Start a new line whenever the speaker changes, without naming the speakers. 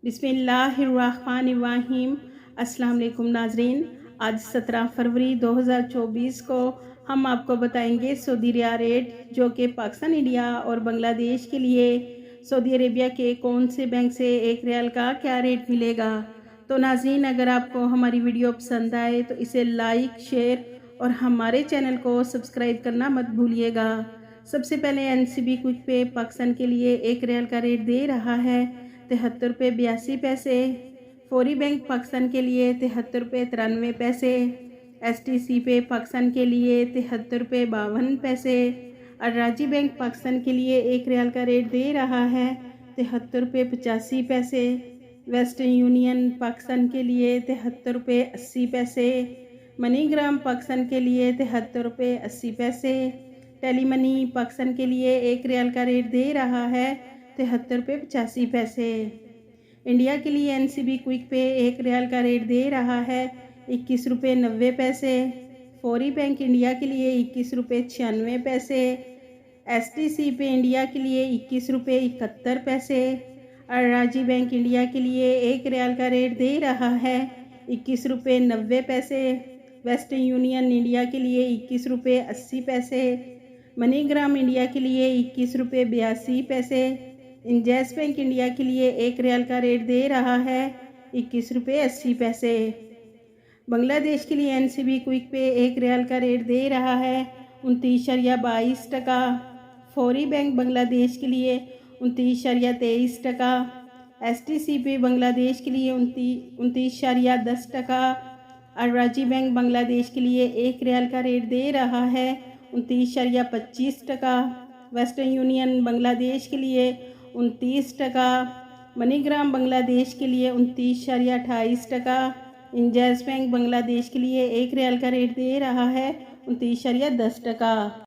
बिस्मिल्लाहिर्रहमानिर्रहीम। अस्सलाम वालेकुम नाजरीन। आज 17 फरवरी 2024 को हम आपको बताएंगे सऊदी रिया रेट, जो कि पाकिस्तान, इंडिया और बांग्लादेश के लिए सऊदी अरेबिया के कौन से बैंक से एक रियाल का क्या रेट मिलेगा। तो नाजरीन, अगर आपको हमारी वीडियो पसंद आए तो इसे लाइक, शेयर और हमारे चैनल को सब्सक्राइब करना मत भूलिएगा। सबसे पहले एनसीबी क्विक पे पाकिस्तान के लिए एक रियाल का रेट दे रहा है 73 रुपये 82 पैसे। फौरी बैंक पाकिस्तान के लिए 73 रुपये 93 पैसे। एसटीसी पे पाकिस्तान के लिए 73 रुपये 52 पैसे। अराजी बैंक पाकिस्तान के लिए एक रियाल का रेट दे रहा है 73 रुपये 85 पैसे। वेस्टर्न यूनियन पाकिस्तान के लिए 73 रुपये 80 पैसे। मनीग्राम पाकिस्तान के लिए 73 रुपये 80 पैसे। टेलीमनी पाकिस्तान के लिए एक रियाल का रेट दे रहा है 73 रुपये 85 पैसे। इंडिया के लिए एनसीबी क्विक पे एक रियाल का रेट दे रहा है 21 रुपये 90 पैसे। फौरी बैंक इंडिया के लिए 21 रुपये 96 पैसे। एसटीसी पे इंडिया के लिए 21 रुपये 71 पैसे। अराजी बैंक इंडिया के लिए एक रियाल का रेट दे रहा है 21 रुपये 90 पैसे। वेस्टर्न यूनियन इंडिया के लिए 21 रुपये 80 पैसे। मनीग्राम इंडिया के लिए 21 रुपये 82 पैसे। इंजैस बैंक इंडिया के लिए एक रियाल का रेट दे रहा है 21 रुपये 80 पैसे। बांग्लादेश के लिए एनसीबी क्विक पे एक रियाल का रेट दे रहा है 29.22 टका। फौरी बैंक बांग्लादेश के लिए 29.23 टका। एसटीसी पे बांग्लादेश के लिए 29.10 टका। अराजी बैंक बांग्लादेश के लिए एक रियाल का रेट दे रहा है 29.25 टका। वेस्टर्न यूनियन बांग्लादेश के लिए 29 टका। मनीग्राम बांग्लादेश के लिए 29.28 टका। इंजैस बैंक बांग्लादेश के लिए एक रियाल का रेट दे रहा है 29.10 टका।